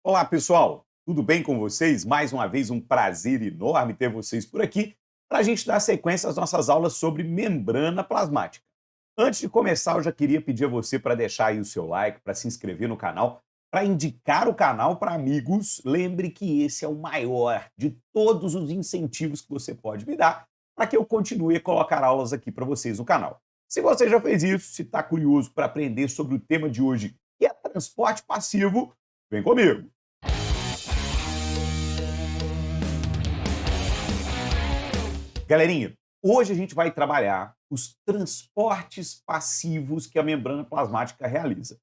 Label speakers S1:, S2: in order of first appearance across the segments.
S1: Olá, pessoal! Tudo bem com vocês? Mais uma vez, um prazer enorme ter vocês por aqui para a gente dar sequência às nossas aulas sobre membrana plasmática. Antes de começar, eu já queria pedir a você para deixar aí o seu like, para se inscrever no canal, para indicar o canal para amigos. Lembre que esse é o maior de todos os incentivos que você pode me dar para que eu continue a colocar aulas aqui para vocês no canal. Se você já fez isso, se está curioso para aprender sobre o tema de hoje, que é transporte passivo, vem comigo! Galerinha, hoje a gente vai trabalhar os transportes passivos que a membrana plasmática realiza.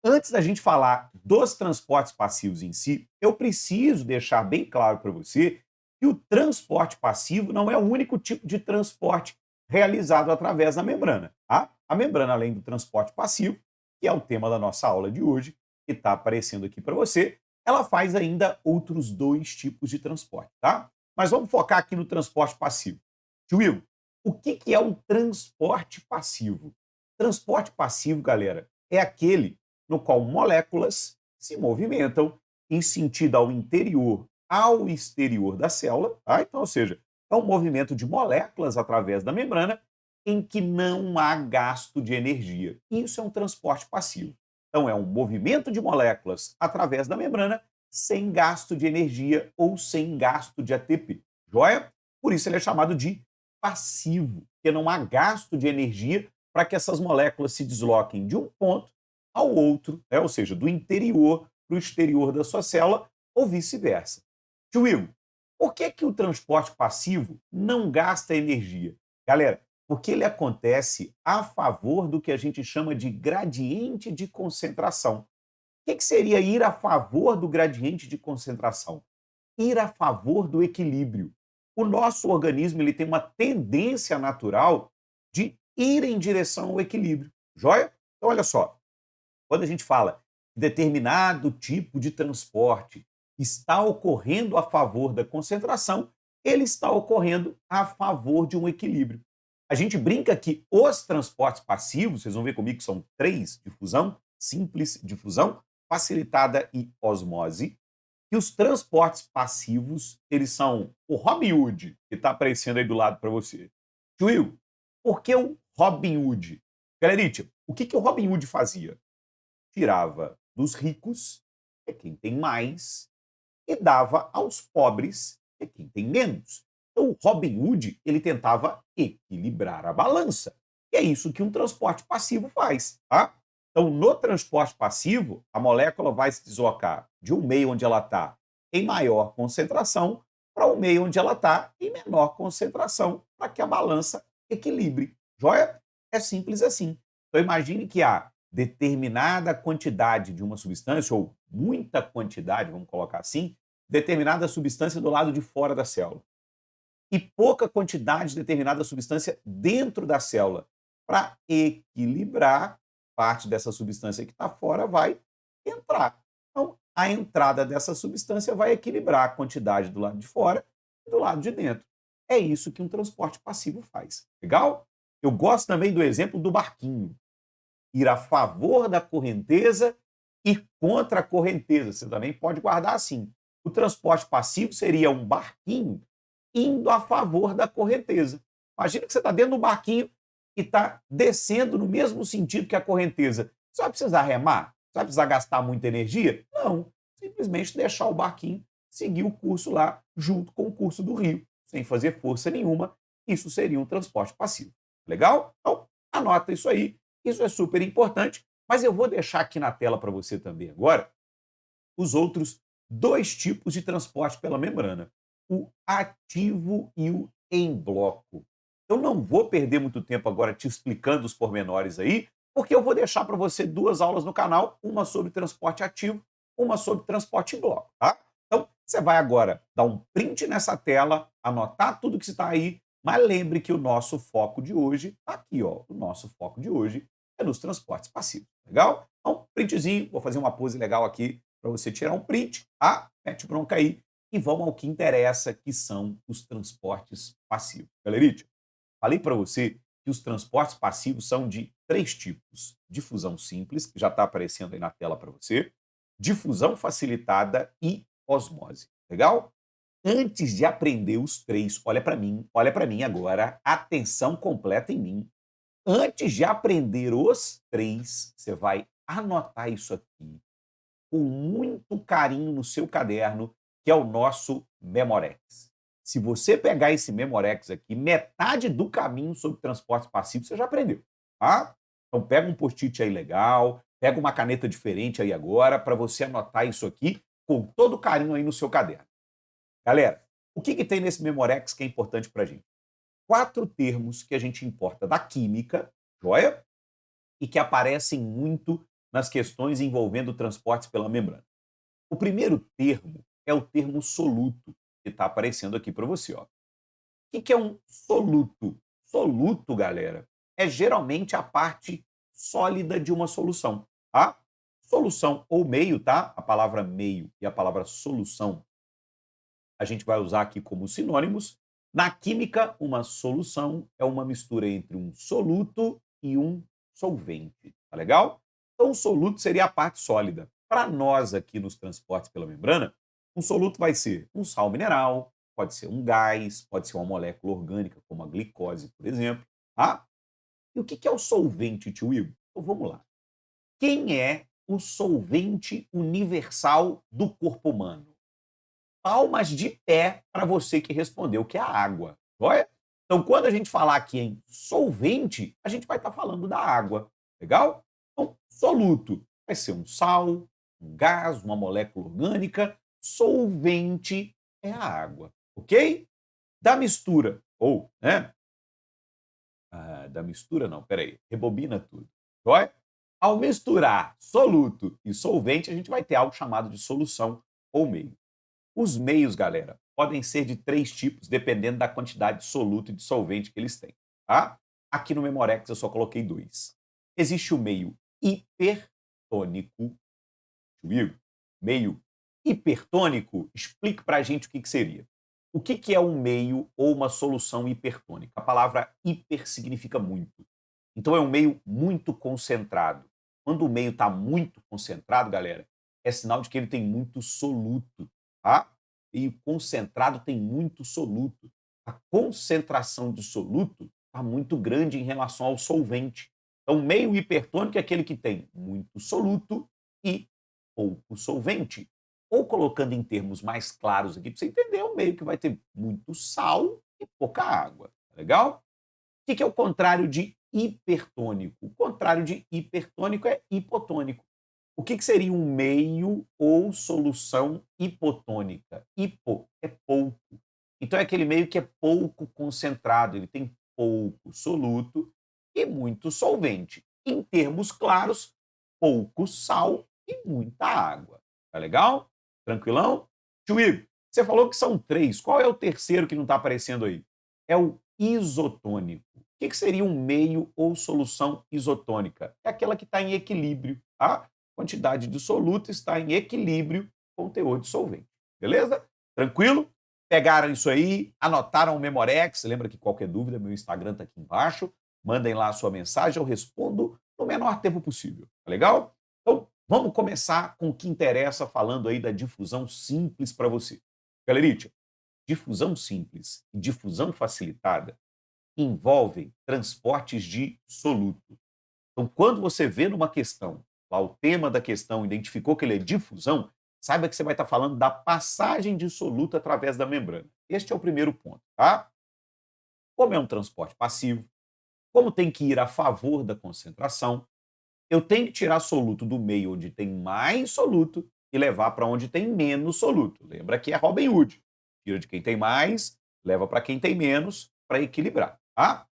S1: Antes da gente falar dos transportes passivos em si, eu preciso deixar bem claro para você que o transporte passivo não é o único tipo de transporte realizado através da membrana. Tá? A membrana, além do transporte passivo, que é o tema da nossa aula de hoje, que está aparecendo aqui para você, ela faz ainda outros dois tipos de transporte. Tá? Mas vamos focar aqui no transporte passivo. Tio Will, o que é um transporte passivo? Transporte passivo, galera, é aquele no qual moléculas se movimentam em sentido ao exterior da célula, tá? Então, ou seja, é um movimento de moléculas através da membrana em que não há gasto de energia. Isso é um transporte passivo. Então, é um movimento de moléculas através da membrana sem gasto de energia ou sem gasto de ATP. Joia? Por isso ele é chamado de passivo, porque não há gasto de energia para que essas moléculas se desloquem de um ponto ao outro, né? Ou seja, do interior para o exterior da sua célula ou vice-versa. Tio Will, por que o transporte passivo não gasta energia? Galera, porque ele acontece a favor do que a gente chama de gradiente de concentração. O que seria ir a favor do gradiente de concentração? Ir a favor do equilíbrio. O nosso organismo ele tem uma tendência natural de ir em direção ao equilíbrio. Joia? Então, olha só, quando a gente fala que determinado tipo de transporte está ocorrendo a favor da concentração, ele está ocorrendo a favor de um equilíbrio. A gente brinca que os transportes passivos, vocês vão ver comigo que são três: difusão, simples difusão, facilitada e osmose. E os transportes passivos, eles são o Robin Hood, que está aparecendo aí do lado para você. Will, por que o Robin Hood? Galerite, o que o Robin Hood fazia? Tirava dos ricos, que é quem tem mais, e dava aos pobres, que é quem tem menos. Então, o Robin Hood ele tentava equilibrar a balança. E é isso que um transporte passivo faz. Tá? Então, no transporte passivo, a molécula vai se deslocar de um meio onde ela está em maior concentração para um meio onde ela está em menor concentração, para que a balança equilibre. Joia? É simples assim. Então, imagine que há determinada quantidade de uma substância, ou muita quantidade, vamos colocar assim, determinada substância do lado de fora da célula e pouca quantidade de determinada substância dentro da célula. Para equilibrar, parte dessa substância que está fora vai entrar. Então, a entrada dessa substância vai equilibrar a quantidade do lado de fora e do lado de dentro. É isso que um transporte passivo faz. Legal? Eu gosto também do exemplo do barquinho. Ir a favor da correnteza e contra a correnteza. Você também pode guardar assim. O transporte passivo seria um barquinho indo a favor da correnteza. Imagina que você está dentro do barquinho e está descendo no mesmo sentido que a correnteza. Você vai precisar remar? Você vai precisar gastar muita energia? Não. Simplesmente deixar o barquinho seguir o curso lá, junto com o curso do rio, sem fazer força nenhuma. Isso seria um transporte passivo. Legal? Então, anota isso aí. Isso é super importante. Mas eu vou deixar aqui na tela para você também agora os outros dois tipos de transporte pela membrana: o ativo e o em bloco. Eu não vou perder muito tempo agora te explicando os pormenores aí, porque eu vou deixar para você duas aulas no canal, uma sobre transporte ativo, uma sobre transporte em bloco, tá? Então, você vai agora dar um print nessa tela, anotar tudo que está aí, mas lembre que o nosso foco de hoje está aqui, ó. O nosso foco de hoje é nos transportes passivos, legal? Então, printzinho, vou fazer uma pose legal aqui para você tirar um print, tá? Mete bronca aí e vamos ao que interessa, que são os transportes passivos. Galerite, falei para você que os transportes passivos são de três tipos: difusão simples, que já está aparecendo aí na tela para você, difusão facilitada e osmose. Legal? Antes de aprender os três, olha para mim agora, atenção completa em mim. Antes de aprender os três, você vai anotar isso aqui com muito carinho no seu caderno, que é o nosso Memorex. Se você pegar esse Memorex aqui, metade do caminho sobre transportes passivos você já aprendeu, tá? Então pega um post-it aí legal, pega uma caneta diferente aí agora para você anotar isso aqui com todo carinho aí no seu caderno. Galera, o que tem nesse Memorex que é importante para a gente? 4 termos que a gente importa da química, joia? E que aparecem muito nas questões envolvendo transportes pela membrana. O primeiro termo é o termo soluto, que está aparecendo aqui para você. Ó. O que é um soluto? Soluto, galera, é geralmente a parte sólida de uma solução. Tá? Solução ou meio, tá? A palavra meio e a palavra solução a gente vai usar aqui como sinônimos. Na química, uma solução é uma mistura entre um soluto e um solvente. Tá legal? Então, o soluto seria a parte sólida. Para nós aqui nos transportes pela membrana, um soluto vai ser um sal mineral, pode ser um gás, pode ser uma molécula orgânica, como a glicose, por exemplo. Tá? E o que é o solvente, tio Igor? Então, vamos lá. Quem é o solvente universal do corpo humano? Palmas de pé para você que respondeu, que é a água. Olha? Então, quando a gente falar aqui em solvente, a gente vai estar falando da água. Legal? Então, soluto vai ser um sal, um gás, uma molécula orgânica. Solvente é a água. Ok? Da mistura, ou, né? Da mistura não, peraí. Rebobina tudo. Joia? Ao misturar soluto e solvente, a gente vai ter algo chamado de solução ou meio. Os meios, galera, podem ser de 3 tipos, dependendo da quantidade de soluto e de solvente que eles têm. Tá? Aqui no Memorex eu só coloquei 2. Existe o meio hipertônico. Viu? Meio hipertônico, explique para a gente o que seria. O que é um meio ou uma solução hipertônica? A palavra hiper significa muito. Então é um meio muito concentrado. Quando o meio está muito concentrado, galera, é sinal de que ele tem muito soluto, tá? E o concentrado tem muito soluto. A concentração de soluto está muito grande em relação ao solvente. Então, meio hipertônico é aquele que tem muito soluto e pouco solvente. Ou colocando em termos mais claros aqui, para você entender, é um meio que vai ter muito sal e pouca água. Tá legal? O que é o contrário de hipertônico? O contrário de hipertônico é hipotônico. O que seria um meio ou solução hipotônica? Hipo é pouco. Então é aquele meio que é pouco concentrado, ele tem pouco soluto e muito solvente. Em termos claros, pouco sal e muita água. Tá legal? Tranquilão? Tio Igor, você falou que são 3. Qual é o terceiro que não está aparecendo aí? É o isotônico. O que seria um meio ou solução isotônica? É aquela que está em equilíbrio. A quantidade de soluto está em equilíbrio com o teor de solvente. Beleza? Tranquilo? Pegaram isso aí, anotaram o Memorex. Lembra que qualquer dúvida, meu Instagram está aqui embaixo. Mandem lá a sua mensagem, eu respondo no menor tempo possível. Tá legal? Então, vamos começar com o que interessa, falando aí da difusão simples para você. Galerite, difusão simples e difusão facilitada envolvem transportes de soluto. Então, quando você vê numa questão, lá o tema da questão identificou que ele é difusão, saiba que você vai estar falando da passagem de soluto através da membrana. Este é o primeiro ponto, tá? Como é um transporte passivo, como tem que ir a favor da concentração, eu tenho que tirar soluto do meio onde tem mais soluto e levar para onde tem menos soluto. Lembra que é Robin Hood. Tira de quem tem mais, leva para quem tem menos, para equilibrar, tá?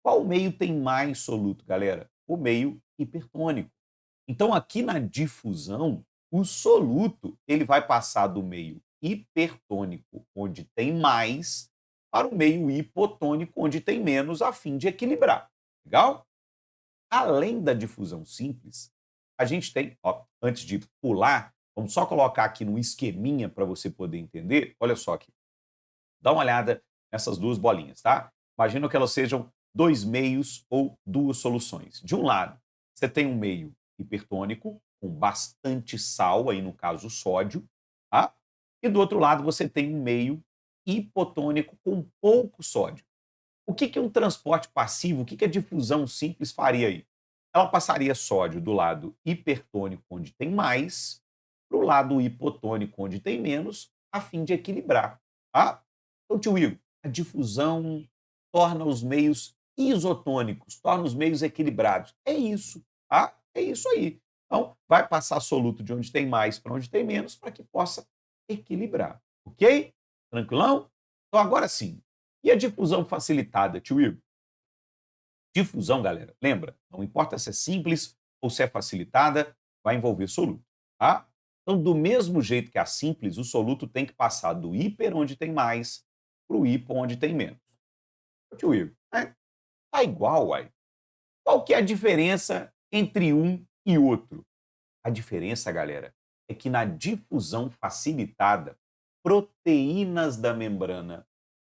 S1: Qual meio tem mais soluto, galera? O meio hipertônico. Então, aqui na difusão, o soluto ele vai passar do meio hipertônico, onde tem mais, para o meio hipotônico, onde tem menos, a fim de equilibrar. Legal? Além da difusão simples, a gente tem, ó, antes de pular, vamos só colocar aqui no esqueminha para você poder entender. Olha só aqui. Dá uma olhada nessas 2 bolinhas, tá? Imagina que elas sejam 2 meios ou 2 soluções. De um lado, você tem um meio hipertônico, com bastante sal, aí no caso sódio, tá? E do outro lado você tem um meio hipotônico com pouco sódio. O que que um transporte passivo, o que que a difusão simples faria aí? Ela passaria sódio do lado hipertônico, onde tem mais, para o lado hipotônico, onde tem menos, a fim de equilibrar, tá? Então, tio Igor, a difusão torna os meios isotônicos, torna os meios equilibrados. É isso, tá? É isso aí. Então, vai passar soluto de onde tem mais para onde tem menos, para que possa equilibrar, ok? Tranquilão? Então, agora sim, e a difusão facilitada, tio Igor? Difusão, galera, lembra, não importa se é simples ou se é facilitada, vai envolver soluto, tá? Então, do mesmo jeito que a simples, o soluto tem que passar do hiper, onde tem mais, para o hipo, onde tem menos. Ô, tio Igor, tá igual, uai. Qual que é a diferença entre um e outro? A diferença, galera, é que na difusão facilitada, proteínas da membrana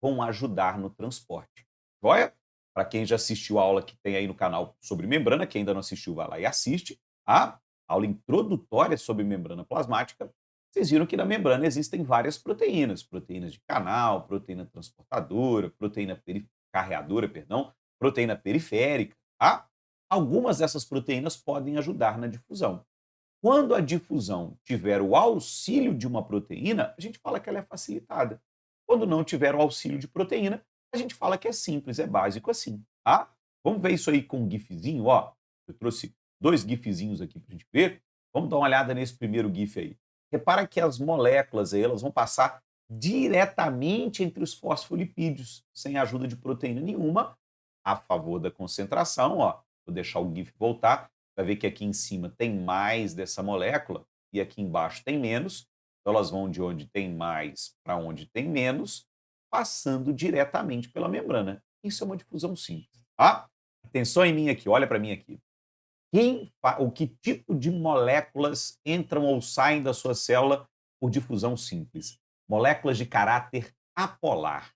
S1: vão ajudar no transporte. Joia? Para quem já assistiu a aula que tem aí no canal sobre membrana, quem ainda não assistiu, vai lá e assiste. A aula introdutória sobre membrana plasmática. Vocês viram que na membrana existem várias proteínas. Proteínas de canal, proteína transportadora, proteína carreadora, perdão, proteína periférica. Tá? Algumas dessas proteínas podem ajudar na difusão. Quando a difusão tiver o auxílio de uma proteína, a gente fala que ela é facilitada. Quando não tiver o auxílio de proteína, a gente fala que é simples, é básico assim, tá? Vamos ver isso aí com um gifzinho, ó. Eu trouxe 2 gifzinhos aqui para a gente ver. Vamos dar uma olhada nesse primeiro gif aí. Repara que as moléculas aí, elas vão passar diretamente entre os fosfolipídios, sem a ajuda de proteína nenhuma, a favor da concentração, ó. Vou deixar o gif voltar, vai ver que aqui em cima tem mais dessa molécula e aqui embaixo tem menos. Então elas vão de onde tem mais para onde tem menos, passando diretamente pela membrana. Isso é uma difusão simples, tá? Atenção em mim aqui, olha para mim aqui. O que tipo de moléculas entram ou saem da sua célula por difusão simples? Moléculas de caráter apolar.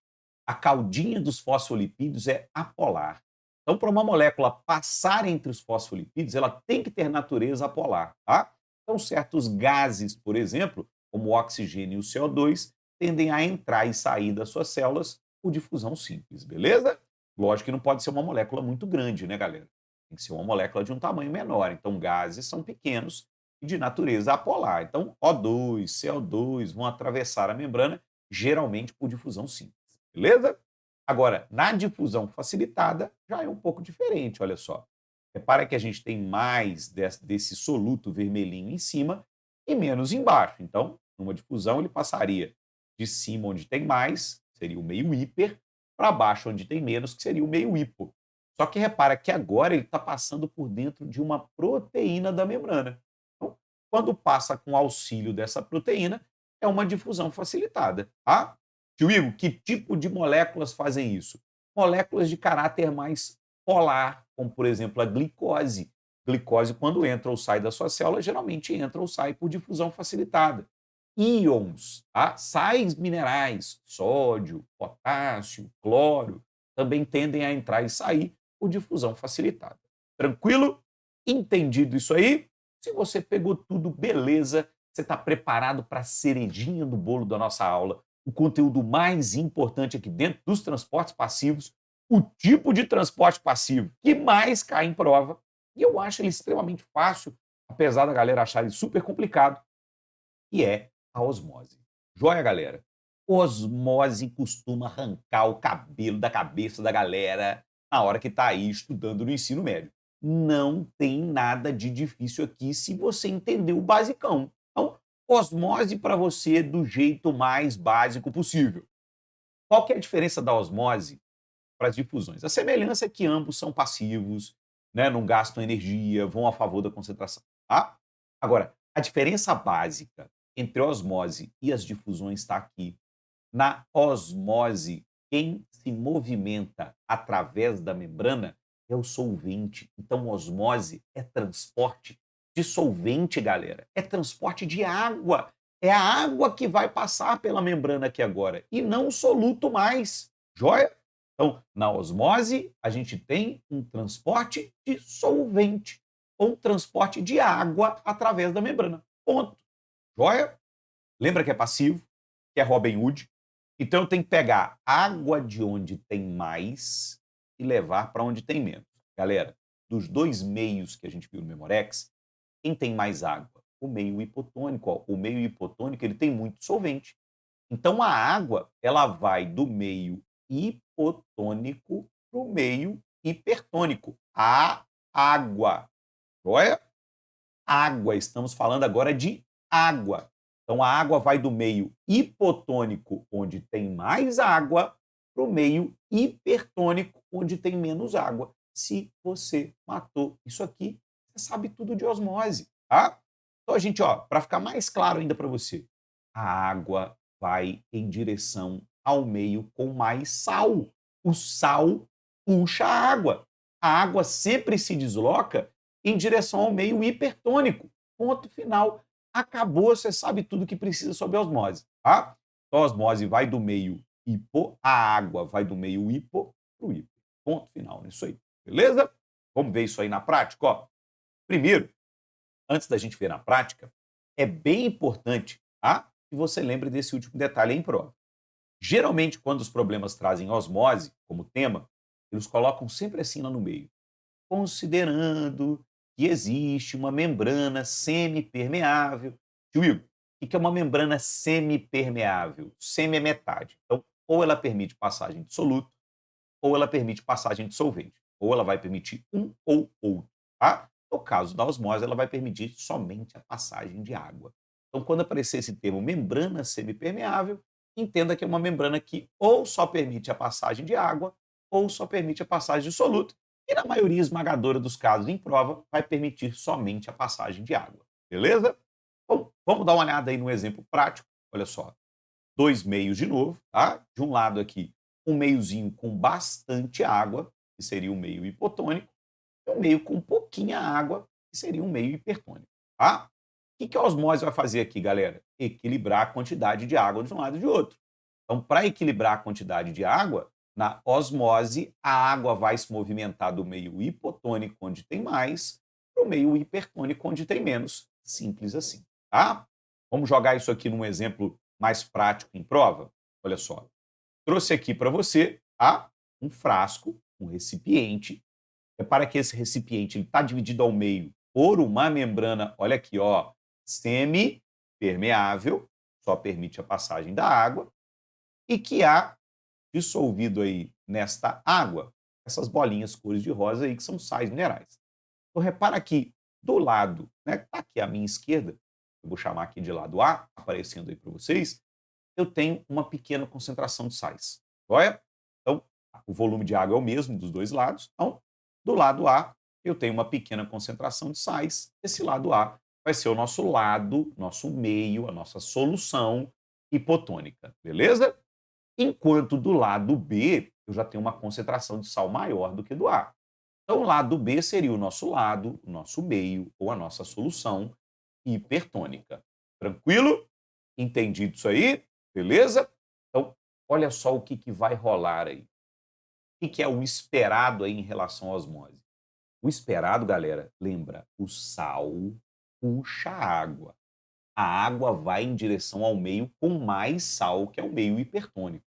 S1: A caudinha dos fosfolipídios é apolar. Então, para uma molécula passar entre os fosfolipídios, ela tem que ter natureza apolar, tá? Então, certos gases, por exemplo, como o oxigênio e o CO2, tendem a entrar e sair das suas células por difusão simples, beleza? Lógico que não pode ser uma molécula muito grande, né, galera? Tem que ser uma molécula de um tamanho menor. Então, gases são pequenos e de natureza apolar. Então, O2, CO2 vão atravessar a membrana, geralmente por difusão simples. Beleza? Agora, na difusão facilitada, já é um pouco diferente, olha só. Repara que a gente tem mais desse soluto vermelhinho em cima e menos embaixo. Então, numa difusão, ele passaria de cima, onde tem mais, seria o meio hiper, para baixo, onde tem menos, que seria o meio hipo. Só que repara que agora ele está passando por dentro de uma proteína da membrana. Então, quando passa com auxílio dessa proteína, é uma difusão facilitada. Tá? Tio Igor, que tipo de moléculas fazem isso? Moléculas de caráter mais polar, como por exemplo a glicose. Glicose, quando entra ou sai da sua célula, geralmente entra ou sai por difusão facilitada. Íons, tá? Sais minerais, sódio, potássio, cloro, também tendem a entrar e sair por difusão facilitada. Tranquilo? Entendido isso aí? Se você pegou tudo, beleza, você está preparado para a cerejinha do bolo da nossa aula, o conteúdo mais importante aqui dentro dos transportes passivos, o tipo de transporte passivo que mais cai em prova, e eu acho ele extremamente fácil, apesar da galera achar ele super complicado, e é a osmose. Joia, galera? Osmose costuma arrancar o cabelo da cabeça da galera na hora que está aí estudando no ensino médio. Não tem nada de difícil aqui se você entender o basicão. Então, osmose para você do jeito mais básico possível. Qual que é a diferença da osmose para as difusões? A semelhança é que ambos são passivos, né, não gastam energia, vão a favor da concentração. Tá? Agora, a diferença básica entre a osmose e as difusões está aqui. Na osmose, quem se movimenta através da membrana é o solvente. Então, osmose é transporte de solvente, galera. É transporte de água. É a água que vai passar pela membrana aqui agora e não o soluto mais. Joia? Então, na osmose, a gente tem um transporte de solvente. ou um transporte de água através da membrana. Ponto. Joia? Lembra que é passivo, que é Robin Hood? Então eu tenho que pegar água de onde tem mais e levar para onde tem menos. Galera, dos dois meios que a gente viu no Memorex, quem tem mais água? O meio hipotônico. Ó. O meio hipotônico ele tem muito solvente. Então a água ela vai do meio hipotônico para o meio hipertônico. A água. Joia? Água. Estamos falando agora de água. Então a água vai do meio hipotônico, onde tem mais água, para o meio hipertônico, onde tem menos água. Se você matou isso aqui, você sabe tudo de osmose, tá? Então a gente, ó, para ficar mais claro ainda para você, a água vai em direção ao meio com mais sal. O sal puxa a água. A água sempre se desloca em direção ao meio hipertônico. Ponto final. Acabou, você sabe tudo que precisa sobre a osmose, tá? Então, a osmose vai do meio hipo, a água vai do meio hipo para o hiper. Ponto final nisso aí, beleza? Vamos ver isso aí na prática, ó. Primeiro, antes da gente ver na prática, é bem importante, tá? Que você lembre desse último detalhe aí em prova. Geralmente, quando os problemas trazem osmose como tema, eles colocam sempre assim lá no meio. Considerando que existe uma membrana semipermeável. Tio Igor, o que é uma membrana semipermeável? Semi é metade. Então, ou ela permite passagem de soluto, ou ela permite passagem de solvente. Ou ela vai permitir um ou outro. Tá? No caso da osmose, ela vai permitir somente a passagem de água. Então, quando aparecer esse termo membrana semipermeável, entenda que é uma membrana que ou só permite a passagem de água, ou só permite a passagem de soluto, e na maioria esmagadora dos casos em prova, vai permitir somente a passagem de água. Beleza? Bom, vamos dar uma olhada aí no exemplo prático. Olha só, dois meios de novo, tá? De um lado aqui, um meiozinho com bastante água, que seria um meio hipotônico, e um meio com pouquinha água, que seria um meio hipertônico, tá? O que a osmose vai fazer aqui, galera? Equilibrar a quantidade de água de um lado e de outro. Então, para equilibrar a quantidade de água, na osmose, a água vai se movimentar do meio hipotônico, onde tem mais, para o meio hipertônico, onde tem menos. Simples assim, tá? Vamos jogar isso aqui num exemplo mais prático em prova? Olha só. Trouxe aqui para você, tá? Um frasco, um recipiente. Repara que esse recipiente está dividido ao meio por uma membrana, olha aqui, ó, semi-permeável, só permite a passagem da água, e que há dissolvido aí nesta água essas bolinhas cores de rosa aí que são sais minerais. Então repara aqui, do lado, né, que está aqui à minha esquerda, eu vou chamar aqui de lado A, aparecendo aí para vocês, eu tenho uma pequena concentração de sais. Joia? Então, o volume de água é o mesmo dos dois lados. Então, do lado A, eu tenho uma pequena concentração de sais. Esse lado A vai ser o nosso lado, nosso meio, a nossa solução hipotônica. Beleza? Enquanto do lado B, eu já tenho uma concentração de sal maior do que do A. Então, o lado B seria o nosso lado, o nosso meio ou a nossa solução hipertônica. Tranquilo? Entendido isso aí? Beleza? Então, olha só o que vai rolar aí. O que é o esperado aí em relação à osmose? O esperado, galera, lembra, o sal puxa a água. A água vai em direção ao meio com mais sal, que é o meio hipertônico.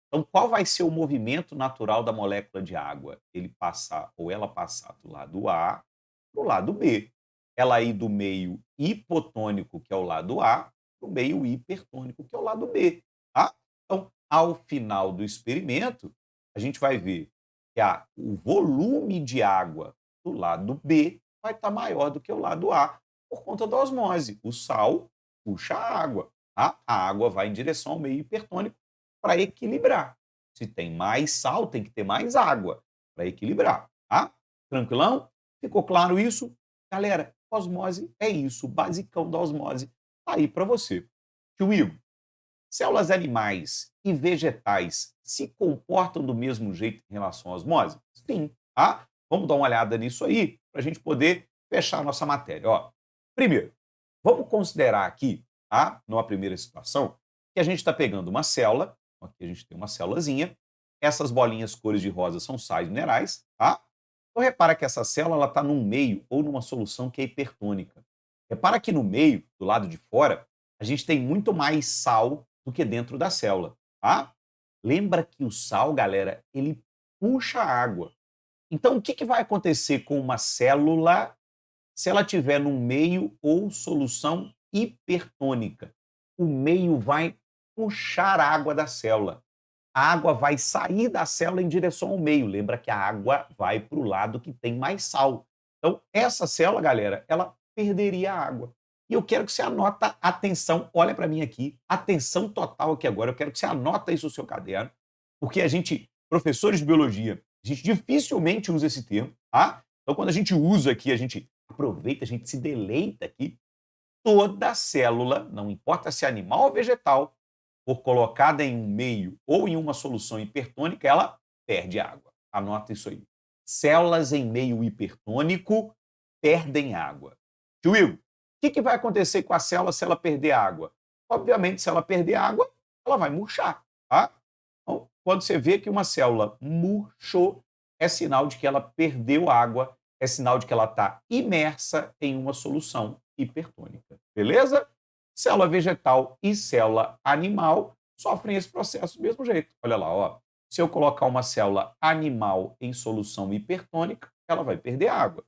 S1: Então, qual vai ser o movimento natural da molécula de água? Ele passar ou ela passar do lado A para o lado B. Ela ir do meio hipotônico, que é o lado A, para o meio hipertônico, que é o lado B. Tá? Então, ao final do experimento, a gente vai ver que o volume de água do lado B vai estar maior do que o lado A, por conta da osmose. O sal puxa a água. Tá? A água vai em direção ao meio hipertônico para equilibrar. Se tem mais sal, tem que ter mais água para equilibrar, tá? Tranquilão? Ficou claro isso? Galera, osmose é isso, o basicão da osmose tá aí para você. Tio Igor, células animais e vegetais se comportam do mesmo jeito em relação à osmose? Sim, tá? Vamos dar uma olhada nisso aí para a gente poder fechar a nossa matéria. Ó, primeiro, vamos considerar aqui, tá? Numa primeira situação, que a gente está pegando uma célula. Aqui a gente tem uma célulazinha. Essas bolinhas cores de rosa são sais minerais, tá? Então, repara que essa célula está num meio ou numa solução que é hipertônica. Repara que no meio, do lado de fora, a gente tem muito mais sal do que dentro da célula, tá? Lembra que o sal, galera, ele puxa a água. Então, o que, que vai acontecer com uma célula se ela tiver num meio ou solução hipertônica? O meio vai puxar a água da célula. A água vai sair da célula em direção ao meio. Lembra que a água vai para o lado que tem mais sal. Então, essa célula, galera, ela perderia água. E eu quero que você anota atenção, olha para mim aqui, atenção total aqui agora. Eu quero que você anota isso no seu caderno, porque a gente, professores de biologia, a gente dificilmente usa esse termo, tá? Então, quando a gente usa aqui, a gente aproveita, a gente se deleita aqui. Toda célula, não importa se é animal ou vegetal, for colocada em um meio ou em uma solução hipertônica, ela perde água. Anota isso aí. Células em meio hipertônico perdem água. Tio Igor, o que vai acontecer com a célula se ela perder água? Obviamente, se ela perder água, ela vai murchar, tá? Então, quando você vê que uma célula murchou, é sinal de que ela perdeu água, é sinal de que ela está imersa em uma solução hipertônica. Beleza? Célula vegetal e célula animal sofrem esse processo do mesmo jeito. Olha lá, ó. Se eu colocar uma célula animal em solução hipertônica, ela vai perder água.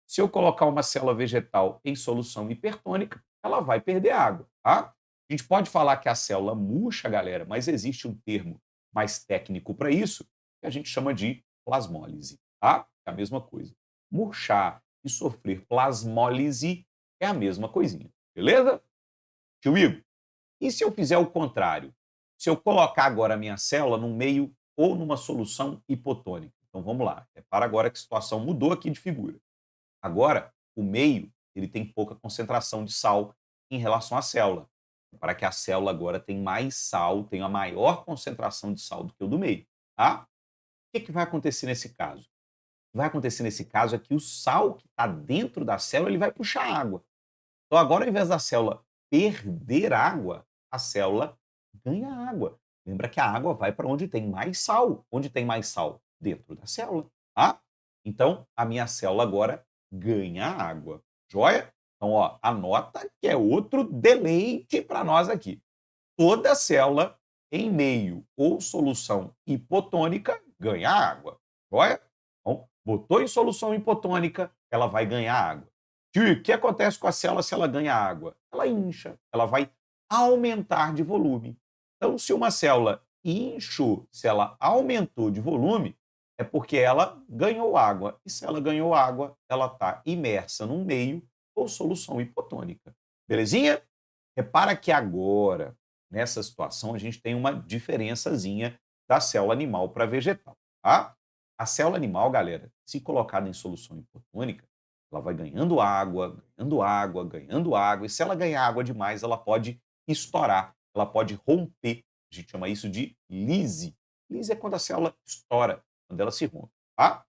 S1: Se eu colocar uma célula vegetal em solução hipertônica, ela vai perder água, tá? A gente pode falar que a célula murcha, galera, mas existe um termo mais técnico para isso, que a gente chama de plasmólise, tá? É a mesma coisa. Murchar e sofrer plasmólise é a mesma coisinha, beleza? Tio Igor, e se eu fizer o contrário? Se eu colocar agora a minha célula num meio ou numa solução hipotônica? Então vamos lá. Repara agora que a situação mudou aqui de figura. Agora, o meio ele tem pouca concentração de sal em relação à célula. Para que a célula agora tem mais sal, tem a maior concentração de sal do que o do meio. Tá? O que vai acontecer nesse caso? O que vai acontecer nesse caso é que o sal que está dentro da célula ele vai puxar água. Então, agora, ao invés da célula perder água, a célula ganha água. Lembra que a água vai para onde tem mais sal. Onde tem mais sal? Dentro da célula. Tá? Então, a minha célula agora ganha água. Joia? Então, ó, anota que é outro deleite para nós aqui. Toda célula em meio ou solução hipotônica ganha água. Joia? Então, botou em solução hipotônica, ela vai ganhar água. Tio, o que acontece com a célula se ela ganha água? Ela incha, ela vai aumentar de volume. Então, se uma célula inchou, se ela aumentou de volume, é porque ela ganhou água. E se ela ganhou água, ela está imersa num meio ou solução hipotônica. Belezinha? Repara que agora, nessa situação, a gente tem uma diferençazinha da célula animal para vegetal. Tá? A célula animal, galera, se colocada em solução hipotônica, ela vai ganhando água, ganhando água, ganhando água, e se ela ganhar água demais, ela pode estourar, ela pode romper. A gente chama isso de lise. Lise é quando a célula estoura, quando ela se rompe. Tá?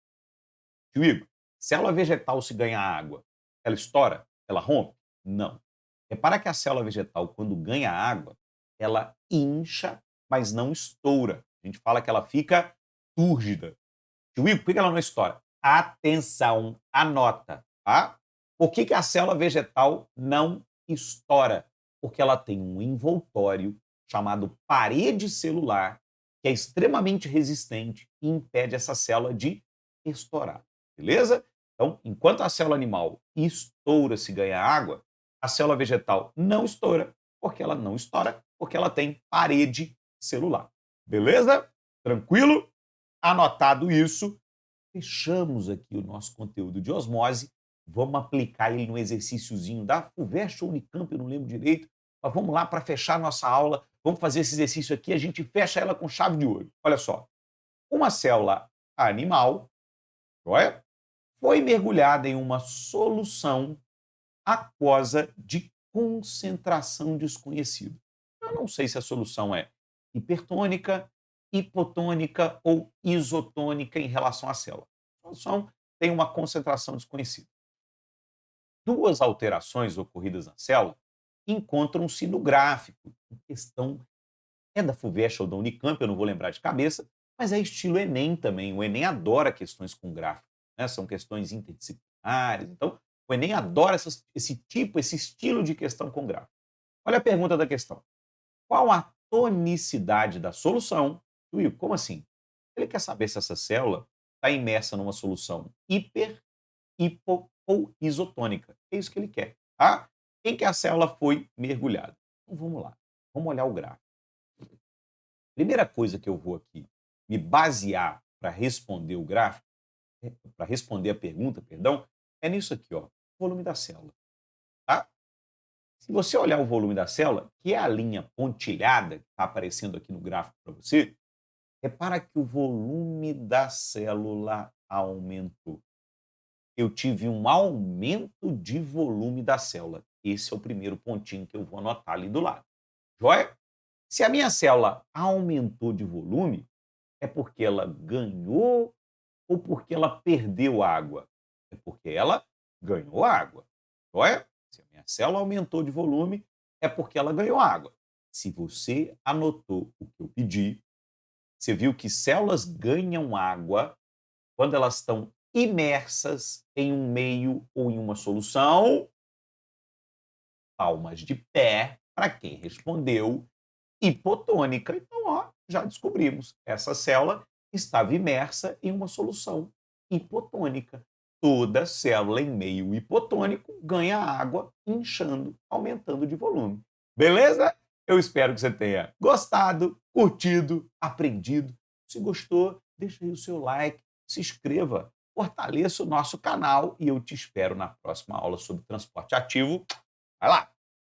S1: Tio Igor, célula vegetal se ganha água, ela estoura? Ela rompe? Não. Repara que a célula vegetal, quando ganha água, ela incha, mas não estoura. A gente fala que ela fica túrgida. Tio Igor, por que ela não estoura? Atenção, anota, tá? Por que a célula vegetal não estoura? Porque ela tem um envoltório chamado parede celular, que é extremamente resistente e impede essa célula de estourar. Beleza? Então, enquanto a célula animal estoura se ganha água, a célula vegetal não estoura, porque ela não estoura, porque ela tem parede celular. Beleza? Tranquilo? Anotado isso, fechamos aqui o nosso conteúdo de osmose. Vamos aplicar ele no exercíciozinho da FUVEST ou Unicamp, eu não lembro direito. Mas vamos lá para fechar nossa aula. Vamos fazer esse exercício aqui, a gente fecha ela com chave de ouro. Olha só. Uma célula animal, joia, foi mergulhada em uma solução aquosa de concentração desconhecida. Eu não sei se a solução é hipertônica, hipotônica ou isotônica em relação à célula. A solução tem uma concentração desconhecida. Duas alterações ocorridas na célula encontram-se no gráfico. A questão é da FUVEST ou da Unicamp, eu não vou lembrar de cabeça, mas é estilo Enem também. O Enem adora questões com gráfico. né? São questões interdisciplinares. Então, o Enem adora esse estilo de questão com gráfico. Olha a pergunta da questão. Qual a tonicidade da solução? Will, como assim? Ele quer saber se essa célula está imersa numa solução hiper, hipo ou isotônica. É isso que ele quer. Tá? Em que a célula foi mergulhada. Então vamos lá. Vamos olhar o gráfico. Primeira coisa que eu vou aqui me basear para responder o gráfico, para responder a pergunta, perdão, é nisso aqui, ó, volume da célula. Tá? Se você olhar o volume da célula, que é a linha pontilhada que está aparecendo aqui no gráfico para você, repara que o volume da célula aumentou. Eu tive um aumento de volume da célula. Esse é o primeiro pontinho que eu vou anotar ali do lado. Joia? Se a minha célula aumentou de volume, é porque ela ganhou ou porque ela perdeu água? É porque ela ganhou água. Joia? Se a minha célula aumentou de volume, é porque ela ganhou água. Se você anotou o que eu pedi, você viu que células ganham água quando elas estão imersas em um meio ou em uma solução. Palmas de pé para quem respondeu hipotônica. Então, ó, já descobrimos. Essa célula estava imersa em uma solução hipotônica. Toda célula em meio hipotônico ganha água, inchando, aumentando de volume. Beleza? Eu espero que você tenha gostado, curtido, aprendido. Se gostou, deixa aí o seu like, se inscreva, fortaleça o nosso canal e eu te espero na próxima aula sobre transporte ativo. Vai lá!